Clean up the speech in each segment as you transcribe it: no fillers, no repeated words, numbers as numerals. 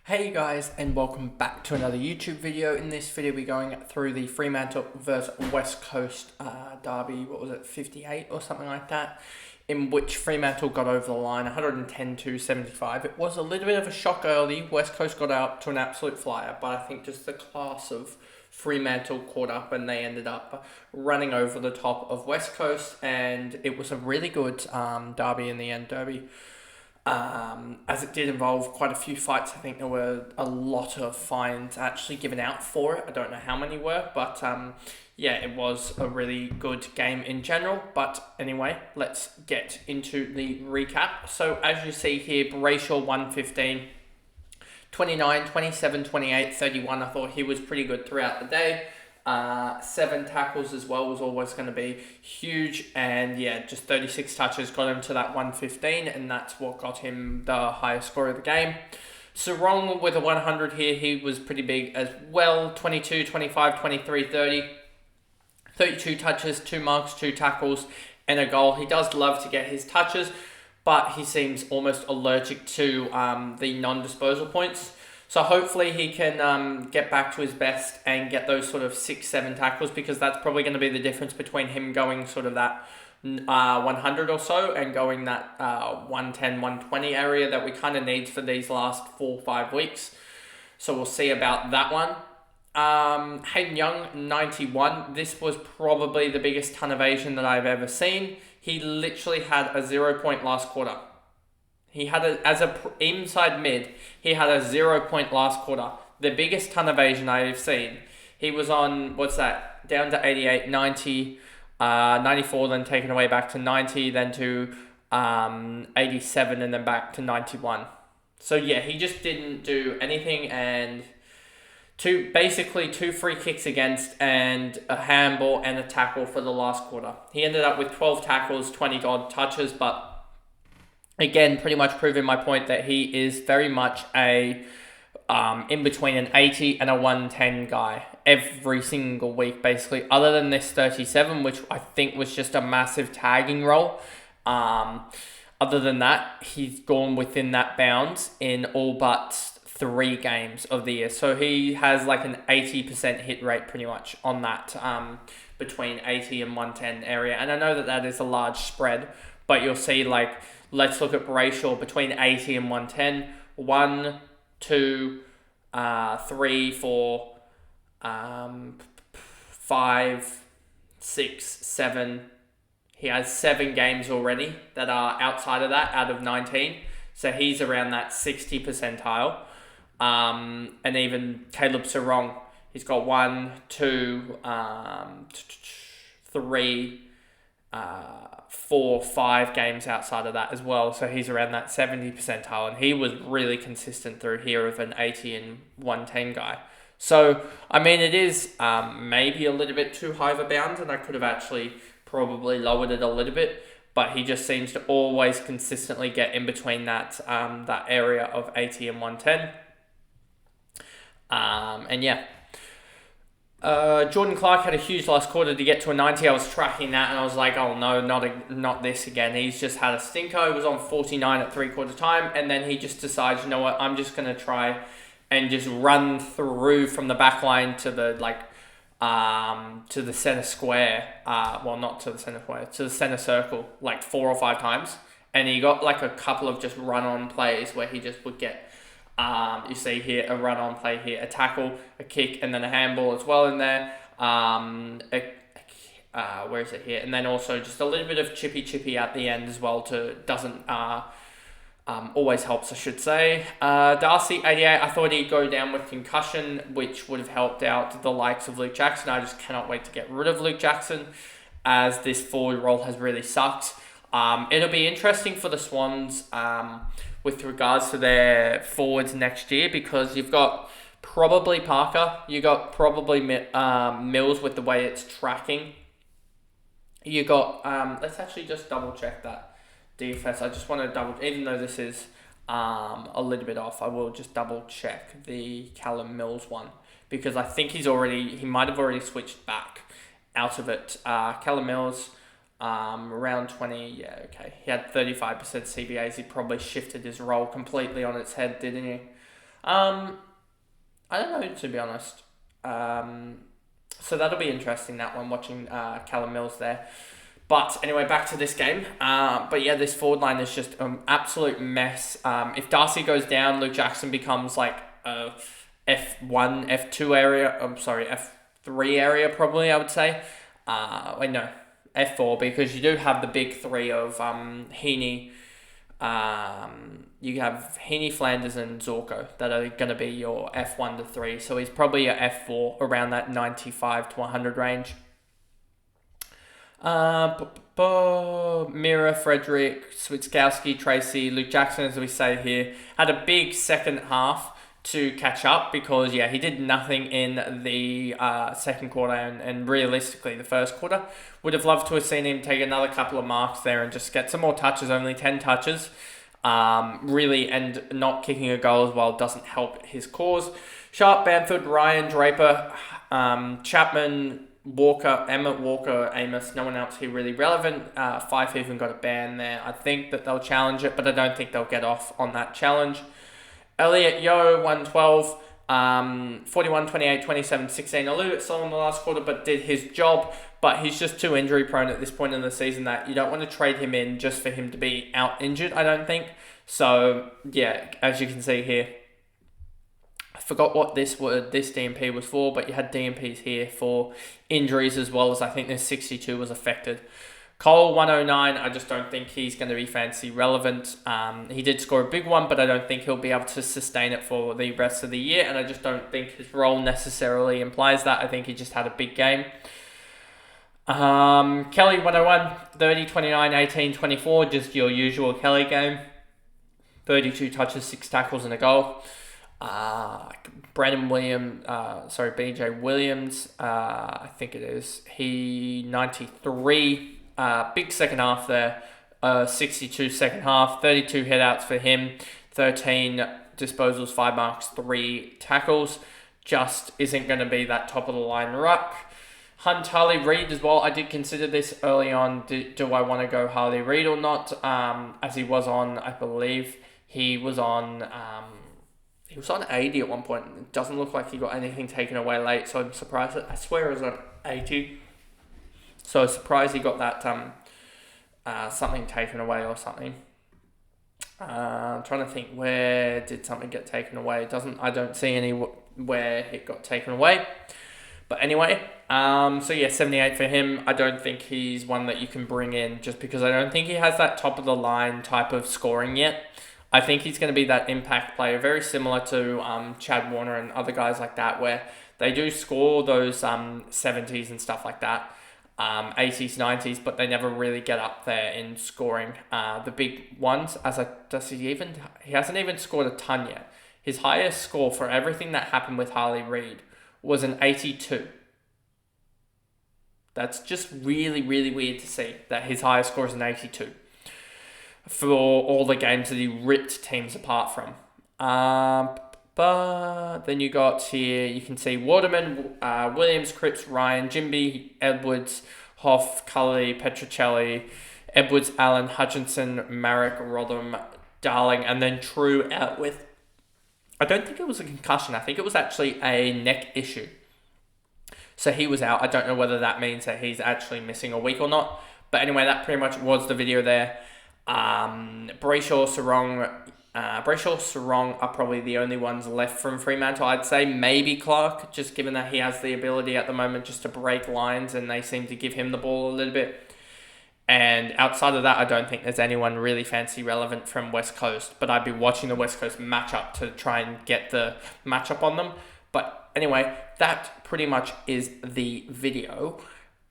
Hey guys, and welcome back to another YouTube video. In this video we're going through the Fremantle versus West Coast derby, 58 or something like that, in which Fremantle got over the line 110-75. It was a little bit of a shock early. West Coast got out to an absolute flyer, but I think just the class of Fremantle caught up and they ended up running over the top of West Coast, and it was a really good derby in the end. As it did involve quite a few fights. I think there were a lot of fines actually given out for it. I don't know how many were, but yeah, it was a really good game in general. But anyway, let's get into the recap. So as you see here, Brayshaw 115, 29, 27, 28, 31. I thought he was pretty good throughout the day. 7 tackles as well was always going to be huge, and yeah, just 36 touches got him to that 115, and that's what got him the highest score of the game. Sarong with a 100 here, he was pretty big as well. 22, 25, 23, 30, 32 touches, 2 marks, 2 tackles, and a goal. He does love to get his touches, but he seems almost allergic to the non-disposal points. So hopefully he can get back to his best and get those sort of 6-7 tackles, because that's probably going to be the difference between him going sort of that 100 or so and going that 110, 120 area that we kind of need for these last 4-5 weeks. So we'll see about that one. Hayden Young, 91. This was probably the biggest ton evasion that I've ever seen. He literally had a 0 point last quarter. He had as a inside mid, he had a 0 point last quarter. The biggest ton evasion I've seen. He was on, down to 88, 90, 94, then taken away back to 90, then to 87, and then back to 91. So yeah, he just didn't do anything, and basically two free kicks against and a handball and a tackle for the last quarter. He ended up with 12 tackles, 20 odd touches, but again, pretty much proving my point that he is very much a in between an 80 and a 110 guy every single week, basically, other than this 37, which I think was just a massive tagging role. Other than that, he's gone within that bounds in all but 3 games of the year. So he has like an 80% hit rate pretty much on that between 80 and 110 area. And I know that that is a large spread, but you'll see, like, let's look at Brayshaw between 80 and 110. 1, 2, 3, 4, 5, 6, 7. He has 7 games already that are outside of that, out of 19. So he's around that 60 percentile. And even Caleb Sarong, he's got 1, 2, 3, 4, 5 games outside of that as well. So he's around that 70 percentile, and he was really consistent through here of an 80 and 110 guy. So, I mean, it is maybe a little bit too high of a bound, and I could have actually probably lowered it a little bit, but he just seems to always consistently get in between that that area of 80 and 110. And yeah. Jordan Clark had a huge last quarter to get to a 90. I was tracking that and I was like, oh no, not this again. He's just had a stinker. He was on 49 at 3/4 time, and then he just decides, you know what, I'm just going to try and just run through from the back line to the to the center square. Not to the center square, to the center circle, like 4 or 5 times. And he got like a couple of just run-on plays where he just would get you see here a run-on play here, a tackle, a kick, and then a handball as well in there. Where is it here? And then also just a little bit of chippy at the end as well. Always helps, I should say. Darcy, 88. I thought he'd go down with concussion, which would have helped out the likes of Luke Jackson. I just cannot wait to get rid of Luke Jackson, as this forward role has really sucked. It'll be interesting for the Swans with regards to their forwards next year, because you've got probably Parker, you got probably Mills with the way it's tracking. You got let's actually just double check that DFS. I just want to even though this is a little bit off, I will just double check the Callum Mills one, because I think he might have already switched back out of it. Callum Mills, around 20, yeah, okay. He had 35% CBAs. He probably shifted his role completely on its head, didn't he? Um, I don't know, to be honest. So that'll be interesting, that one, watching Callum Mills there. But anyway, back to this game. But yeah, this forward line is just an absolute mess. If Darcy goes down, Luke Jackson becomes like a F1, F2 area. I'm sorry, F3 area probably, I would say. Wait, no, F4, because you do have the big three of Heaney. You have Heaney, Flanders, and Zorko that are going to be your F1 to 3. So he's probably a F4 around that 95 to 100 range. Mira, Frederick, Switkowski, Tracy, Luke Jackson, as we say here, had a big second half to catch up because, yeah, he did nothing in the second quarter and realistically the first quarter. Would have loved to have seen him take another couple of marks there and just get some more touches, only 10 touches. Really, and not kicking a goal as well doesn't help his cause. Sharp, Bamford, Ryan, Draper, Chapman, Walker, Emmett, Walker, Amos, no one else here really relevant. Fife even got a ban there. I think that they'll challenge it, but I don't think they'll get off on that challenge. Elliot Yo, 112, 41, 28, 27, 16. A little bit slow in the last quarter, but did his job. But he's just too injury prone at this point in the season that you don't want to trade him in just for him to be out injured, I don't think. So, yeah, as you can see here, I forgot what this DMP was for, but you had DMPs here for injuries as well as I think this 62 was affected. Cole, 109, I just don't think he's going to be fancy relevant. He did score a big one, but I don't think he'll be able to sustain it for the rest of the year, and I just don't think his role necessarily implies that. I think he just had a big game. Kelly, 101, 30, 29, 18, 24, just your usual Kelly game. 32 touches, 6 tackles and a goal. BJ Williams, I think it is. He 93, big second half there. 62 second half, 32 headouts for him, 13 disposals, 5 marks, 3 tackles. Just isn't going to be that top of the line ruck. Hunt, Harley Reid as well. I did consider this early on. Do I want to go Harley Reid or not? As he was on, I believe he was on 80 at one point. It doesn't look like he got anything taken away late, so I'm surprised. I swear it was on 80. So I was surprised he got that something taken away or something. I'm trying to think, where did something get taken away? I don't see anywhere it got taken away. But anyway, so yeah, 78 for him. I don't think he's one that you can bring in just because I don't think he has that top of the line type of scoring yet. I think he's going to be that impact player, very similar to Chad Warner and other guys like that, where they do score those 70s and stuff like that, 80s, 90s, but they never really get up there in scoring the big ones. He hasn't even scored a ton yet. His highest score for everything that happened with Harley Reid was an 82. That's just really, really weird to see that his highest score is an 82 for all the games that he ripped teams apart from. But then you got here, you can see Waterman, Williams, Cripps, Ryan, Jimby, Edwards, Hoff, Cully, Petrocelli, Edwards, Allen, Hutchinson, Marek, Rodham, Darling, and then True out with, I don't think it was a concussion. I think it was actually a neck issue. So he was out. I don't know whether that means that he's actually missing a week or not. But anyway, that pretty much was the video there. Brayshaw, Sarong are probably the only ones left from Fremantle. I'd say maybe Clark, just given that he has the ability at the moment just to break lines and they seem to give him the ball a little bit. And outside of that, I don't think there's anyone really fancy relevant from West Coast. But I'd be watching the West Coast matchup to try and get the matchup on them. But anyway, that pretty much is the video.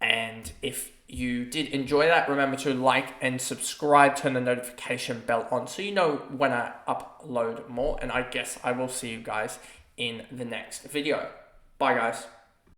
And if you did enjoy that, remember to like and subscribe, turn the notification bell on so you know when I upload more. And I guess I will see you guys in the next video. Bye, guys.